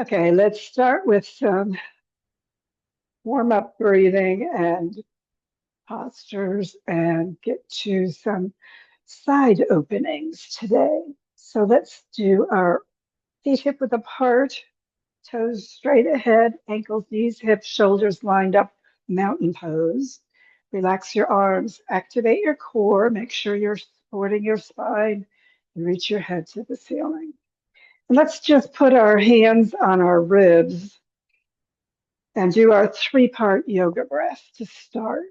Okay, let's start with some warm-up breathing and postures and get to some side openings today. So let's do our feet hip width apart, toes straight ahead, ankles, knees, hips, shoulders lined up, mountain pose. Relax your arms, activate your core, make sure you're supporting your spine, and reach your head to the ceiling. And let's just put our hands on our ribs and do our three-part yoga breath to start.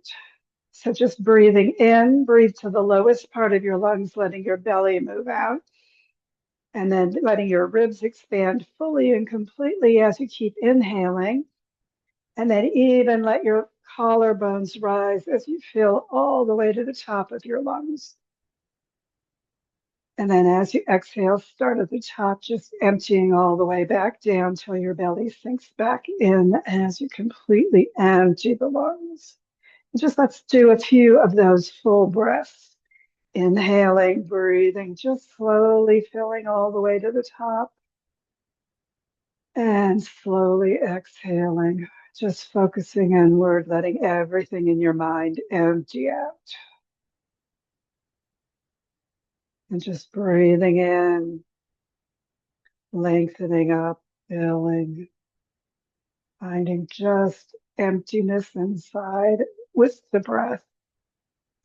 So just breathing in, breathe to the lowest part of your lungs, letting your belly move out, and then letting your ribs expand fully and completely as you keep inhaling. And then even let your collarbones rise as you fill all the way to the top of your lungs. And then as you exhale, start at the top, just emptying all the way back down till your belly sinks back in as you completely empty the lungs. Just let's do a few of those full breaths. Inhaling, breathing, just slowly filling all the way to the top. And slowly exhaling, just focusing inward, letting everything in your mind empty out. And just breathing in, lengthening up, filling, finding just emptiness inside with the breath.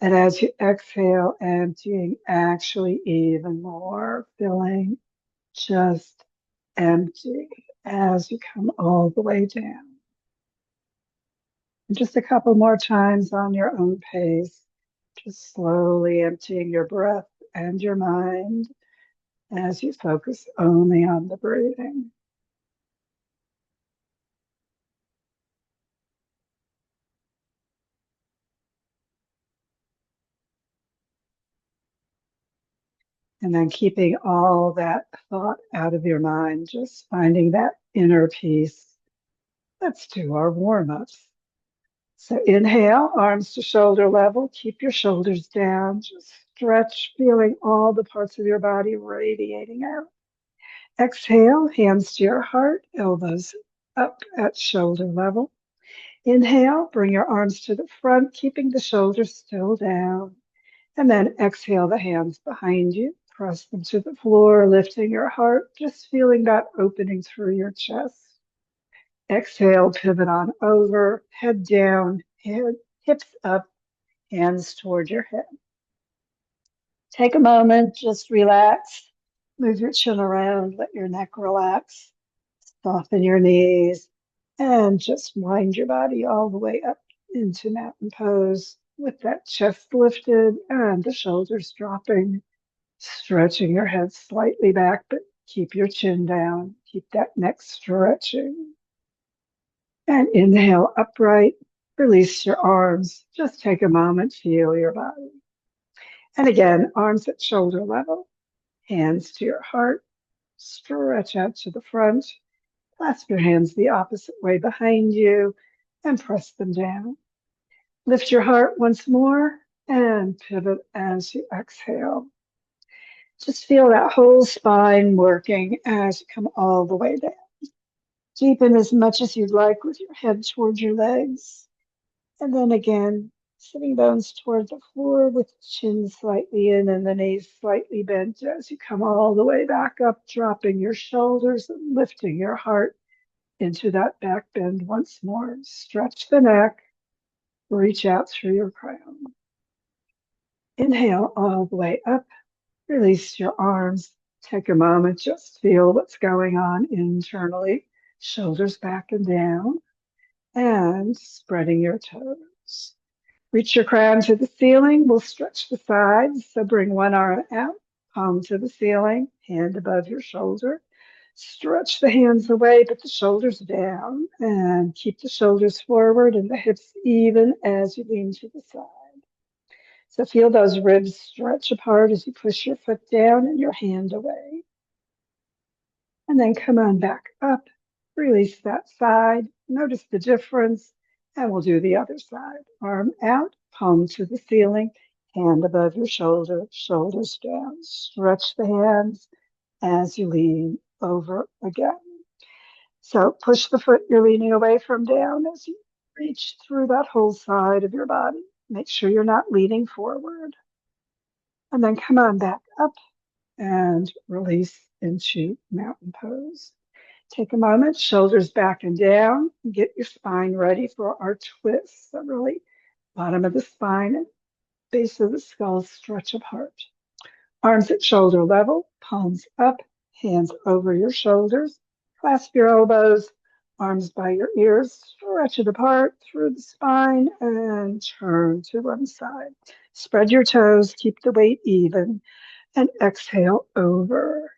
And as you exhale, emptying actually even more, filling, just empty as you come all the way down. And just a couple more times on your own pace, just slowly emptying your breath and your mind as you focus only on the breathing. And then keeping all that thought out of your mind, just finding that inner peace. Let's do our warm-ups. So inhale, arms to shoulder level. Keep your shoulders down. Just stretch, feeling all the parts of your body radiating out. Exhale, hands to your heart, elbows up at shoulder level. Inhale, bring your arms to the front, keeping the shoulders still down. And then exhale the hands behind you. Press them to the floor, lifting your heart, just feeling that opening through your chest. Exhale, pivot on over, head down, hips up, hands toward your head. Take a moment, just relax. Move your chin around, let your neck relax. Soften your knees, and just wind your body all the way up into mountain pose with that chest lifted and the shoulders dropping. Stretching your head slightly back, but keep your chin down. Keep that neck stretching. And inhale upright. Release your arms. Just take a moment, feel your body. And again, arms at shoulder level, hands to your heart. Stretch out to the front. Clasp your hands the opposite way behind you and press them down. Lift your heart once more and pivot as you exhale. Just feel that whole spine working as you come all the way down. Deepen as much as you'd like with your head towards your legs. And then again, sitting bones toward the floor with the chin slightly in and the knees slightly bent as you come all the way back up, dropping your shoulders and lifting your heart into that back bend once more. Stretch the neck, reach out through your crown. Inhale all the way up. Release your arms. Take a moment, just feel what's going on internally. Shoulders back and down, and spreading your toes. Reach your crown to the ceiling. We'll stretch the sides. So bring one arm out, palm to the ceiling, hand above your shoulder. Stretch the hands away, but the shoulders down, and keep the shoulders forward and the hips even as you lean to the side. So feel those ribs stretch apart as you push your foot down and your hand away. And then come on back up. Release that side. Notice the difference. And we'll do the other side. Arm out, palm to the ceiling, hand above your shoulder, shoulders down. Stretch the hands as you lean over again. So push the foot you're leaning away from down as you reach through that whole side of your body. Make sure you're not leaning forward. And then come on back up and release into mountain pose. Take a moment, shoulders back and down. Get your spine ready for our twist. So really, bottom of the spine and base of the skull stretch apart. Arms at shoulder level, palms up, hands over your shoulders. Clasp your elbows, arms by your ears. Stretch it apart through the spine and turn to one side. Spread your toes, keep the weight even, and exhale over.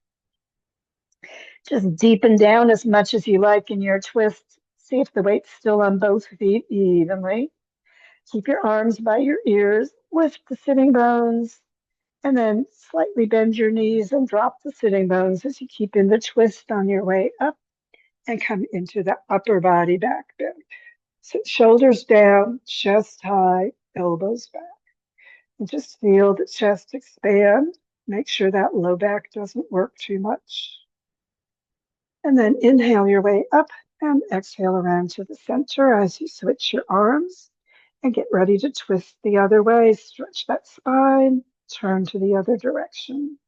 Just deepen down as much as you like in your twist. See if the weight's still on both feet evenly. Keep your arms by your ears. Lift the sitting bones. And then slightly bend your knees and drop the sitting bones as you keep in the twist on your way up and come into the upper body back bend. So shoulders down, chest high, elbows back. And just feel the chest expand. Make sure that low back doesn't work too much. And then inhale your way up and exhale around to the center as you switch your arms and get ready to twist the other way. Stretch that spine, turn to the other direction.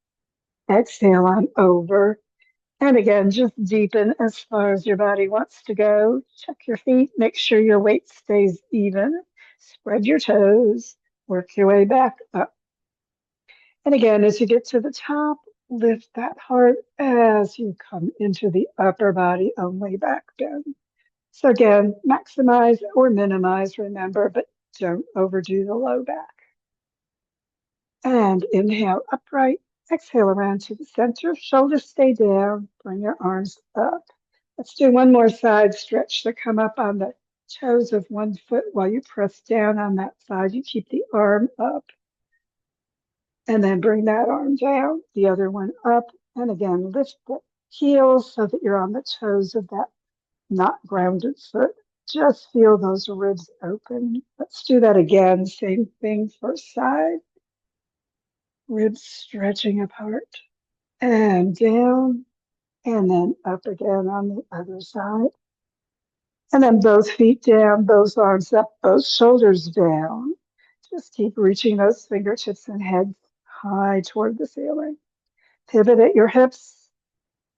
Exhale on over. And again, just deepen as far as your body wants to go. Check your feet, make sure your weight stays even. Spread your toes, work your way back up. And again, as you get to the top, lift that heart as you come into the upper body only back bend. So again, maximize or minimize, remember, but don't overdo the low back. And inhale upright, exhale around to the center, shoulders stay down, bring your arms up. Let's do one more side stretch. So come up on the toes of one foot while you press down on that side. You keep the arm up. And then bring that arm down, the other one up. And again, lift the heels so that you're on the toes of that not grounded foot. Just feel those ribs open. Let's do that again. Same thing, first side. Ribs stretching apart and down and then up again on the other side. And then both feet down, both arms up, both shoulders down. Just keep reaching those fingertips and head high toward the ceiling. Pivot at your hips,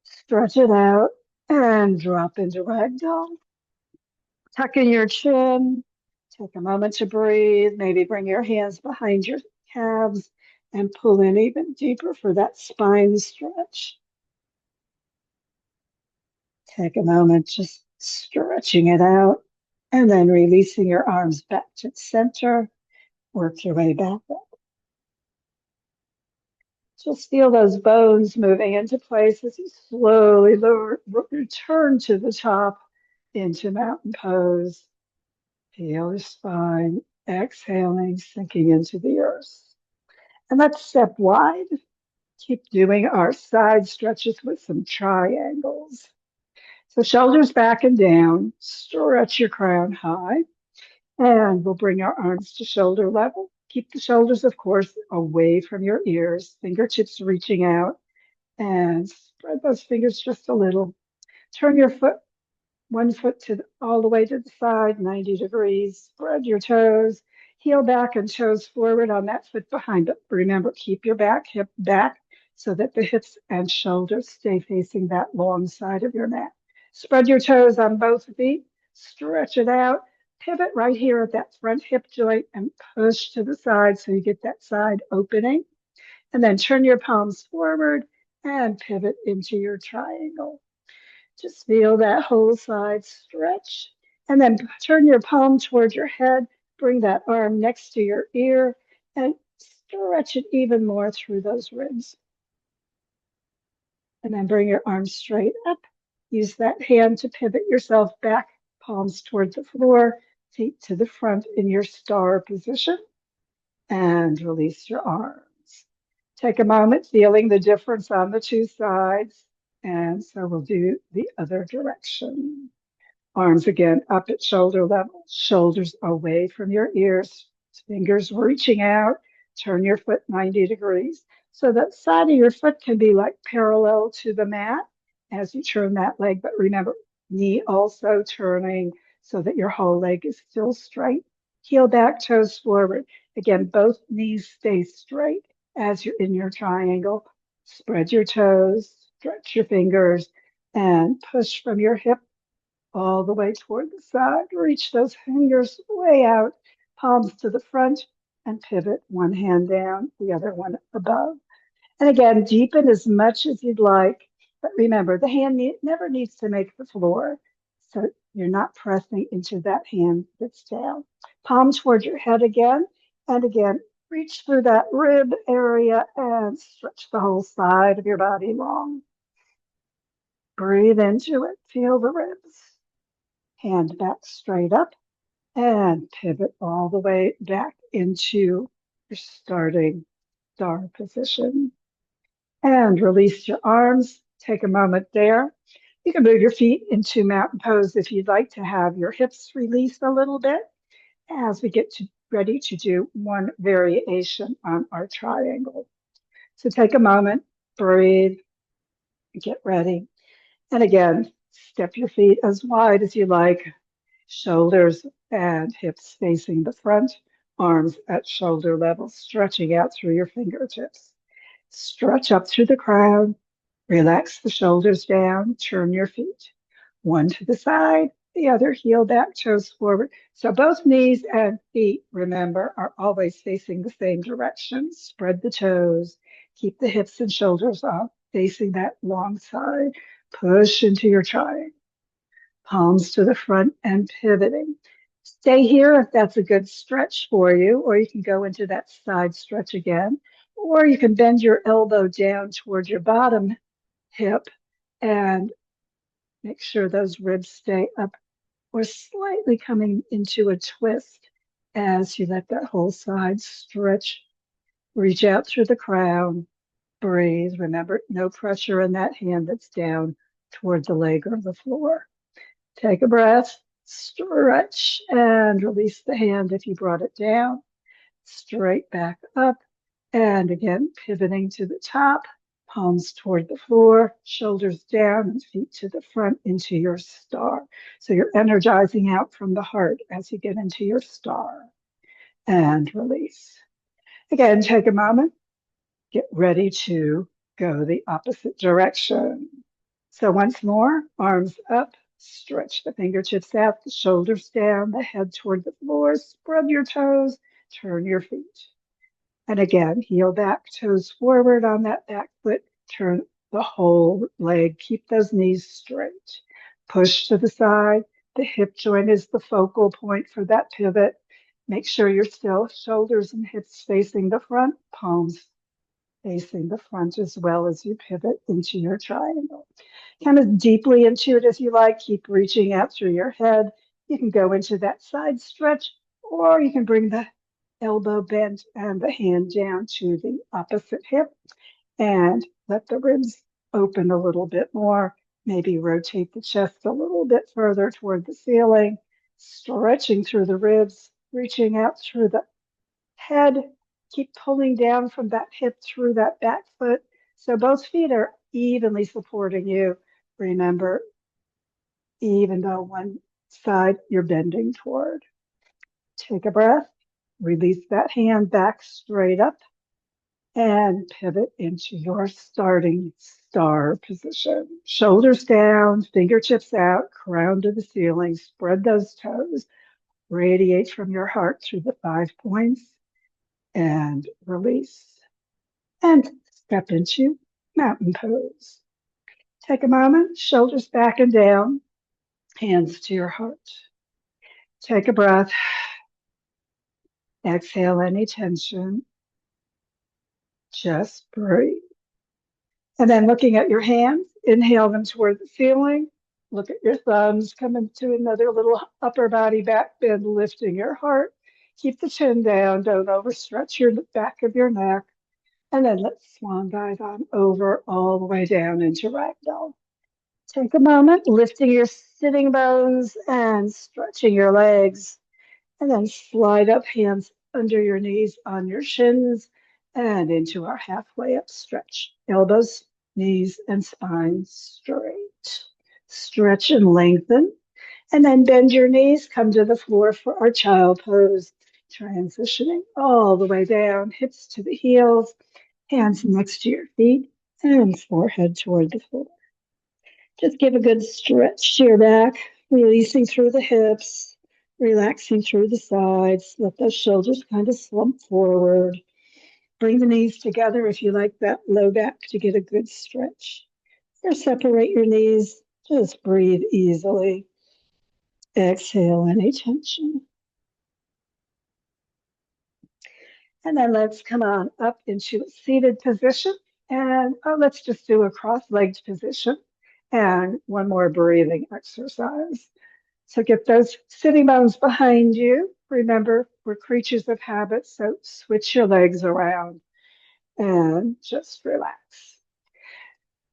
stretch it out, and drop into ragdoll. Tuck in your chin. Take a moment to breathe. Maybe bring your hands behind your calves and pull in even deeper for that spine stretch. Take a moment just stretching it out and then releasing your arms back to the center. Work your way back up. Just feel those bones moving into place as you slowly return to the top into mountain pose. Feel your spine exhaling, sinking into the earth. And let's step wide. Keep doing our side stretches with some triangles. So shoulders back and down, stretch your crown high, and we'll bring our arms to shoulder level. Keep the shoulders, of course, away from your ears, fingertips reaching out, and spread those fingers just a little. Turn your foot, one foot all the way to the side, 90 degrees. Spread your toes, heel back and toes forward on that foot behind. But remember, keep your back hip back so that the hips and shoulders stay facing that long side of your mat. Spread your toes on both feet, stretch it out, pivot right here at that front hip joint and push to the side so you get that side opening. And then turn your palms forward and pivot into your triangle. Just feel that whole side stretch. And then turn your palm toward your head, bring that arm next to your ear, and stretch it even more through those ribs. And then bring your arms straight up. Use that hand to pivot yourself back, palms toward the floor, feet to the front in your star position, and release your arms. Take a moment feeling the difference on the two sides. And so we'll do the other direction. Arms again up at shoulder level, shoulders away from your ears, fingers reaching out. Turn your foot 90 degrees. So that side of your foot can be like parallel to the mat as you turn that leg. But remember, knee also turning so that your whole leg is still straight. Heel back, toes forward. Again, both knees stay straight as you're in your triangle. Spread your toes, stretch your fingers, and push from your hip all the way toward the side. Reach those fingers way out, palms to the front, and pivot one hand down, the other one above. And again, deepen as much as you'd like. But remember, the hand never needs to make the floor. So you're not pressing into that hand that's down. Palm toward your head again. And again, reach through that rib area and stretch the whole side of your body long. Breathe into it. Feel the ribs. Hand back straight up and pivot all the way back into your starting star position. And release your arms. Take a moment there. You can move your feet into mountain pose if you'd like to have your hips released a little bit as we get ready to do one variation on our triangle. So take a moment, breathe, get ready. And again, step your feet as wide as you like, shoulders and hips facing the front, arms at shoulder level, stretching out through your fingertips. Stretch up through the crown, relax the shoulders down, turn your feet. One to the side, the other heel back, toes forward. So both knees and feet, remember, are always facing the same direction. Spread the toes, keep the hips and shoulders up, facing that long side. Push into your triangle. Palms to the front and pivoting. Stay here if that's a good stretch for you, or you can go into that side stretch again, or you can bend your elbow down towards your bottom hip and make sure those ribs stay up or slightly coming into a twist as you let that whole side stretch. Reach out through the crown, breathe. Remember, no pressure in that hand that's down toward the leg or the floor. Take a breath, stretch, and release the hand if you brought it down. Straight back up. And again, pivoting to the top, palms toward the floor, shoulders down, and feet to the front into your star. So you're energizing out from the heart as you get into your star. And release. Again, take a moment, get ready to go the opposite direction. So once more, arms up, stretch the fingertips out, the shoulders down, the head toward the floor, spread your toes, turn your feet. And again, heel back, toes forward on that back foot, turn the whole leg, keep those knees straight. Push to the side, the hip joint is the focal point for that pivot. Make sure you're still shoulders and hips facing the front, palms facing the front as well as you pivot into your triangle. Kind of deeply into it as you like. Keep reaching out through your head. You can go into that side stretch, or you can bring the elbow bent and the hand down to the opposite hip and let the ribs open a little bit more. Maybe rotate the chest a little bit further toward the ceiling, stretching through the ribs, reaching out through the head. Keep pulling down from that hip through that back foot. So both feet are evenly supporting you. Remember, even though one side you're bending toward. Take a breath, release that hand back straight up, and pivot into your starting star position. Shoulders down, fingertips out, crown to the ceiling. Spread those toes. Radiate from your heart through the 5 points and release. And step into mountain pose. Take a moment, shoulders back and down, hands to your heart. Take a breath. Exhale any tension. Just breathe. And then looking at your hands, inhale them toward the ceiling. Look at your thumbs. Come into another little upper body back bend, lifting your heart. Keep the chin down. Don't overstretch your back of your neck. And then let's swan dive on over all the way down into ragdoll. Take a moment, lifting your sitting bones and stretching your legs. And then slide up, hands under your knees on your shins and into our halfway up stretch. Elbows, knees, and spine straight. Stretch and lengthen. And then bend your knees, come to the floor for our child pose. Transitioning all the way down, hips to the heels, hands next to your feet, and forehead toward the floor. Just give a good stretch to your back, releasing through the hips, relaxing through the sides. Let those shoulders kind of slump forward. Bring the knees together if you like that low back to get a good stretch. Or separate your knees. Just breathe easily. Exhale any tension. And then let's come on up into a seated position. And let's just do a cross-legged position and one more breathing exercise. So get those sitting bones behind you. Remember, we're creatures of habit, so switch your legs around and just relax.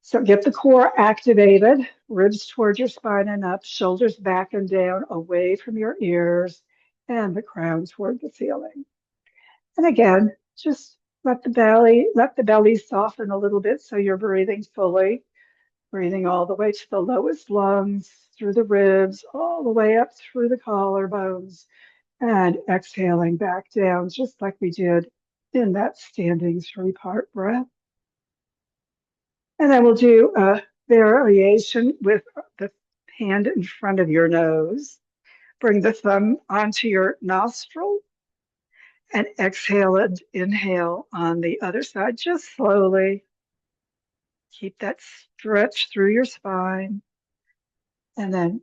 So get the core activated, ribs toward your spine and up, shoulders back and down, away from your ears, and the crown toward the ceiling. And again, just let the belly soften a little bit so you're breathing fully, breathing all the way to the lowest lungs, through the ribs, all the way up through the collarbones, and exhaling back down, just like we did in that standing 3-part breath. And then we'll do a variation with the hand in front of your nose. Bring the thumb onto your nostril and exhale and inhale on the other side, just slowly. Keep that stretch through your spine. And then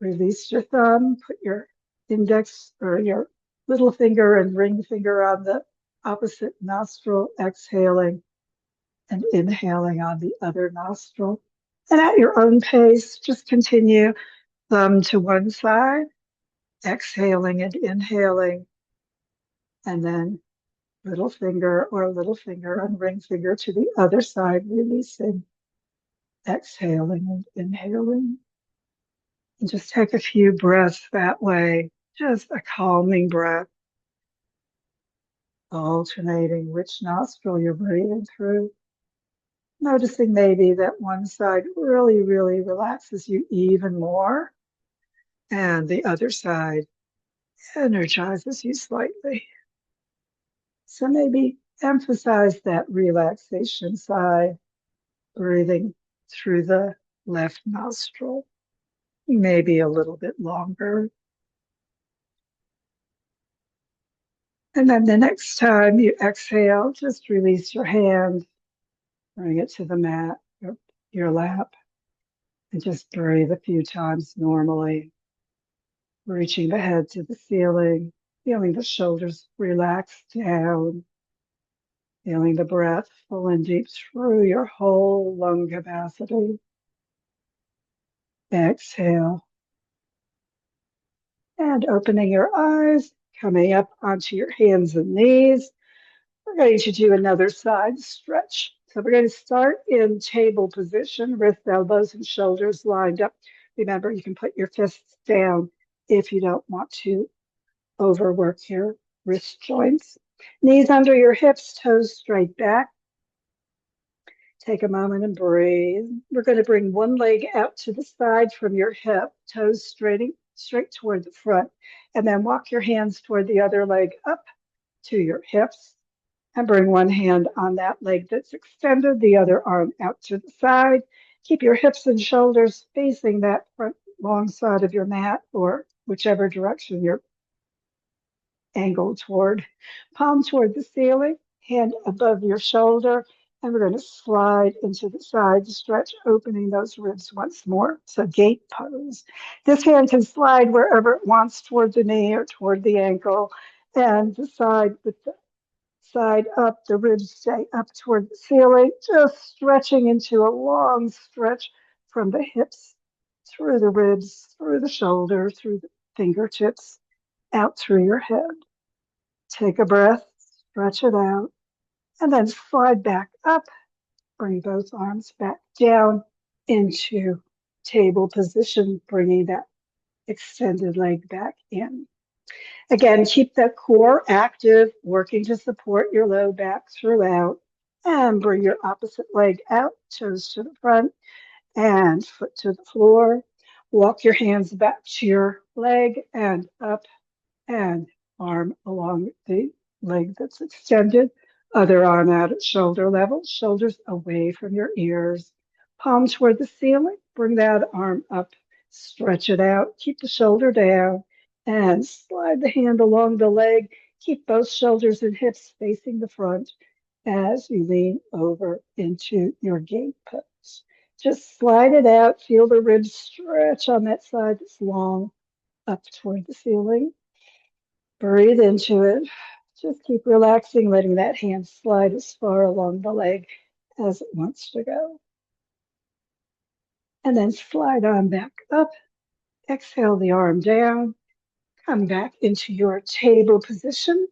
release your thumb, put your index or your little finger and ring finger on the opposite nostril, exhaling and inhaling on the other nostril. And at your own pace, just continue thumb to one side, exhaling and inhaling, and then little finger and ring finger to the other side, releasing, exhaling and inhaling. And just take a few breaths that way, just a calming breath, alternating which nostril you're breathing through. Noticing maybe that one side really, really relaxes you even more, and the other side energizes you slightly. So maybe emphasize that relaxation side, breathing through the left nostril, maybe a little bit longer. And then the next time you exhale, just release your hand, bring it to the mat, your lap, and just breathe a few times normally, reaching the head to the ceiling, feeling the shoulders relax down, feeling the breath full and deep through your whole lung capacity. Exhale. And opening your eyes, coming up onto your hands and knees. We're going to do another side stretch. So we're going to start in table position, wrists, elbows, and shoulders lined up. Remember, you can put your fists down if you don't want to overwork your wrist joints. Knees under your hips, toes straight back. Take a moment and breathe. We're going to bring one leg out to the side from your hip, toes straight toward the front, and then walk your hands toward the other leg up to your hips, and bring one hand on that leg that's extended, the other arm out to the side. Keep your hips and shoulders facing that front long side of your mat, or whichever direction you're angled toward. Palm toward the ceiling, hand above your shoulder, and we're going to slide into the side stretch, opening those ribs once more. So gate pose. This hand can slide wherever it wants, toward the knee or toward the ankle, and the side with the side up, the ribs stay up toward the ceiling, just stretching into a long stretch from the hips, through the ribs, through the shoulder, through the fingertips, out through your head. Take a breath, stretch it out, and then slide back up. Bring both arms back down into table position, bringing that extended leg back in. Again, keep that core active, working to support your low back throughout. And bring your opposite leg out, toes to the front, and foot to the floor. Walk your hands back to your leg and up and arm along the leg that's extended. Other arm out at shoulder level, shoulders away from your ears. Palm toward the ceiling. Bring that arm up. Stretch it out. Keep the shoulder down and slide the hand along the leg. Keep both shoulders and hips facing the front as you lean over into your gate pose. Just slide it out. Feel the ribs stretch on that side that's long up toward the ceiling. Breathe into it. Just keep relaxing, letting that hand slide as far along the leg as it wants to go. And then slide on back up. Exhale the arm down. Come back into your table position.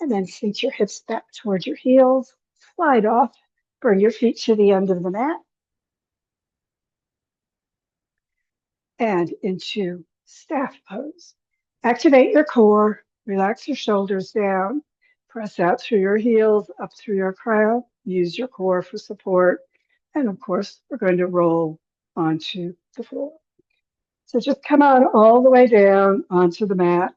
And then sink your hips back toward your heels. Slide off. Bring your feet to the end of the mat. And into staff pose. Activate your core. Relax your shoulders down. Press out through your heels, up through your crown. Use your core for support. And of course, we're going to roll onto the floor. So just come on all the way down onto the mat.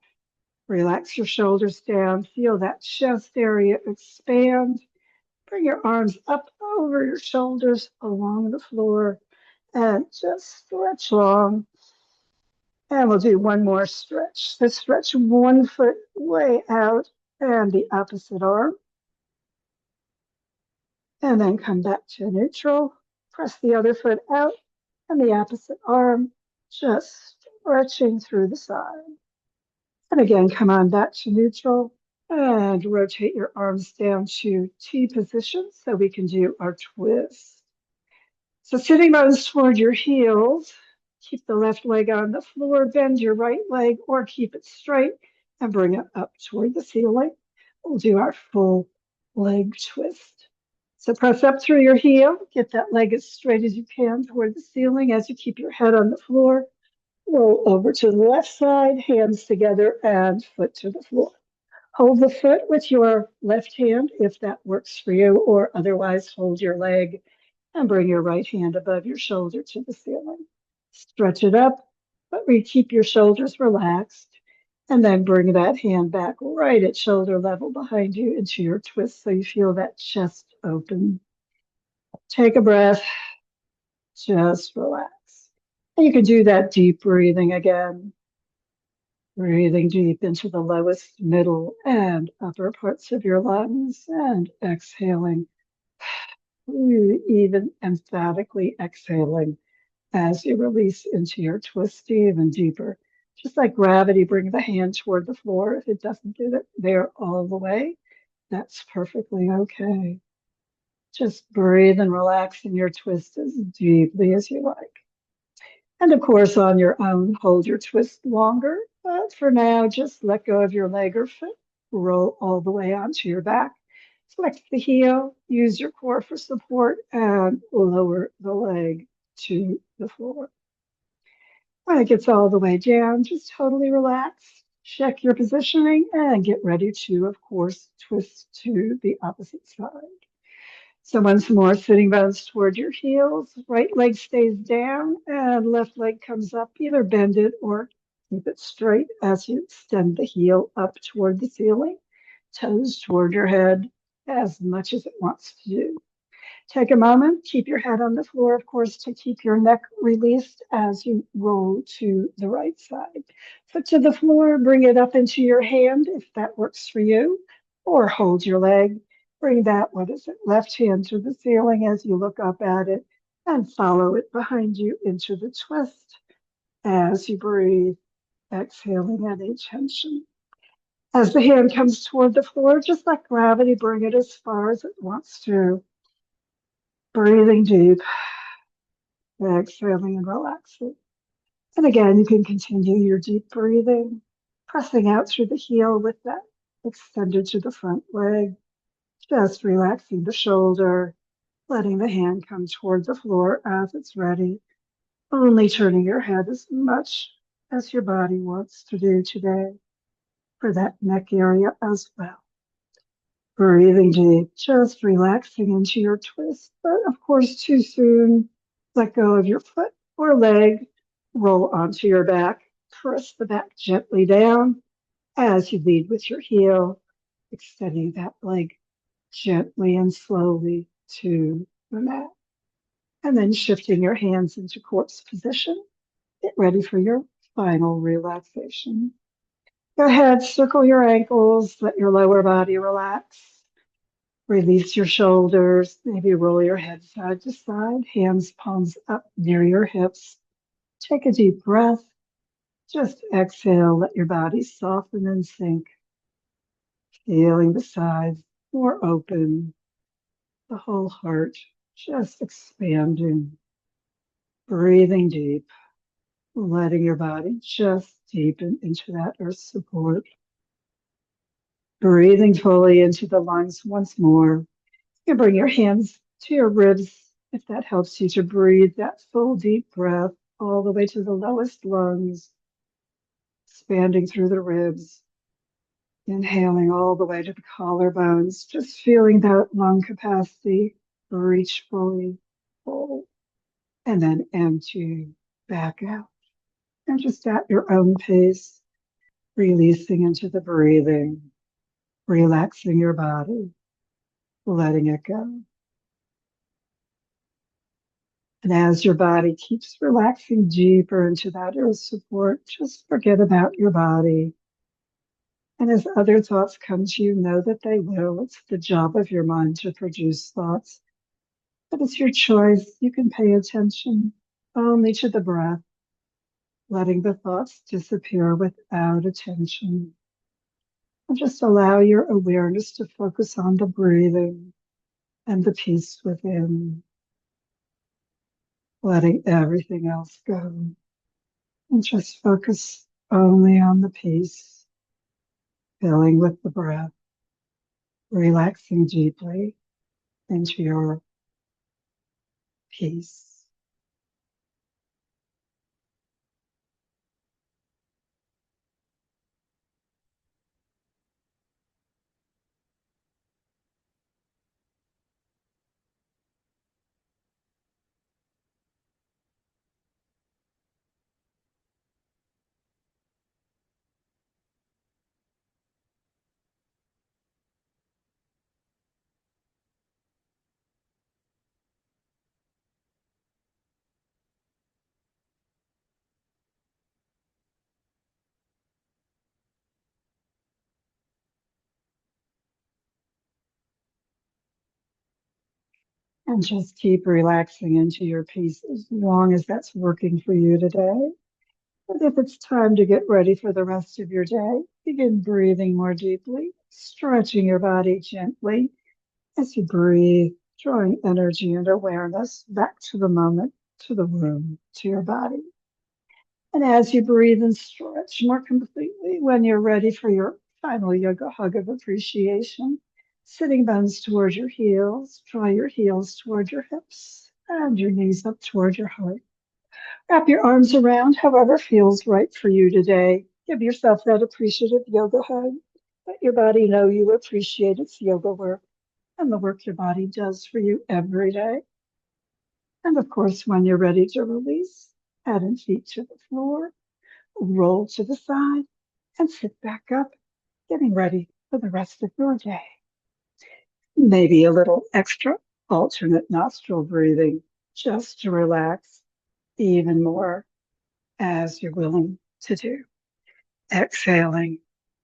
Relax your shoulders down. Feel that chest area expand. Bring your arms up over your shoulders along the floor and just stretch long. And we'll do one more stretch. So stretch one foot way out and the opposite arm. And then come back to neutral. Press the other foot out and the opposite arm, just stretching through the side. And again, come on back to neutral and rotate your arms down to T position so we can do our twist. So sitting bones toward your heels, keep the left leg on the floor, bend your right leg or keep it straight and bring it up toward the ceiling. We'll do our full leg twist. So press up through your heel, get that leg as straight as you can toward the ceiling as you keep your head on the floor. Roll over to the left side, hands together and foot to the floor. Hold the foot with your left hand if that works for you, or otherwise hold your leg and bring your right hand above your shoulder to the ceiling. Stretch it up, but keep your shoulders relaxed. And then bring that hand back right at shoulder level behind you into your twist so you feel that chest open. Take a breath, just relax. And you can do that deep breathing again. Breathing deep into the lowest, middle, and upper parts of your lungs and exhaling, even emphatically exhaling as you release into your twist even deeper. Just like gravity, bring the hand toward the floor. If it doesn't get it there all the way, that's perfectly okay. Just breathe and relax in your twist as deeply as you like. And of course, on your own, hold your twist longer. But for now, just let go of your leg or foot. Roll all the way onto your back. Flex the heel, use your core for support, and lower the leg to the floor. When it gets all the way down, just totally relax. Check your positioning and get ready to, of course, twist to the opposite side. So once more, sitting bones toward your heels, right leg stays down and left leg comes up. Either bend it or keep it straight as you extend the heel up toward the ceiling, toes toward your head as much as it wants to do. Take a moment, keep your head on the floor, of course, to keep your neck released as you roll to the right side. Foot to the floor, bring it up into your hand if that works for you, or hold your leg. Bring that, left hand to the ceiling as you look up at it and follow it behind you into the twist as you breathe, exhaling any tension. As the hand comes toward the floor, just let gravity bring it as far as it wants to. Breathing deep, exhaling and relaxing. And again, you can continue your deep breathing, pressing out through the heel with that extended to the front leg, just relaxing the shoulder, letting the hand come toward the floor as it's ready, only turning your head as much as your body wants to do today for that neck area as well. Breathing deep, just relaxing into your twist, but of course too soon. Let go of your foot or leg. Roll onto your back. Press the back gently down as you lead with your heel, extending that leg gently and slowly to the mat. And then shifting your hands into corpse position. Get ready for your final relaxation. Go ahead, circle your ankles, let your lower body relax. Release your shoulders, maybe roll your head side to side, hands palms up near your hips. Take a deep breath. Just exhale, let your body soften and sink, feeling the sides more open, the whole heart just expanding, breathing deep, letting your body just deepen into that earth support. Breathing fully into the lungs once more. You can bring your hands to your ribs if that helps you to breathe that full deep breath all the way to the lowest lungs, expanding through the ribs, inhaling all the way to the collarbones, just feeling that lung capacity reach fully full, and then empty back out. And just at your own pace, releasing into the breathing, relaxing your body, letting it go. And as your body keeps relaxing deeper into that earth support, just forget about your body. And as other thoughts come to you, know that they will. It's the job of your mind to produce thoughts. But it's your choice. You can pay attention only to the breath, letting the thoughts disappear without attention. And just allow your awareness to focus on the breathing and the peace within, letting everything else go. And just focus only on the peace, filling with the breath, relaxing deeply into your peace. And just keep relaxing into your peace as long as that's working for you today. And if it's time to get ready for the rest of your day, begin breathing more deeply, stretching your body gently as you breathe, drawing energy and awareness back to the moment, to the room, to your body. And as you breathe and stretch more completely, when you're ready for your final yoga hug of appreciation, sitting bones toward your heels, draw your heels toward your hips and your knees up toward your heart. Wrap your arms around however feels right for you today. Give yourself that appreciative yoga hug. Let your body know you appreciate its yoga work and the work your body does for you every day. And of course, when you're ready to release, head and feet to the floor, roll to the side, and sit back up, getting ready for the rest of your day. Maybe a little extra alternate nostril breathing just to relax even more as you're willing to do. Exhaling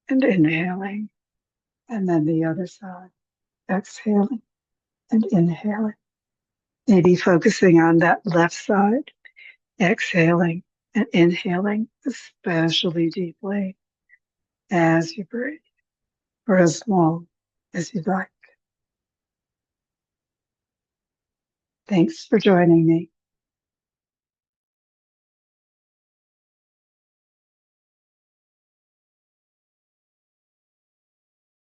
and inhaling, and then the other side. Exhaling and inhaling. Maybe focusing on that left side, exhaling and inhaling, especially deeply as you breathe, for as long as you'd like. Thanks for joining me.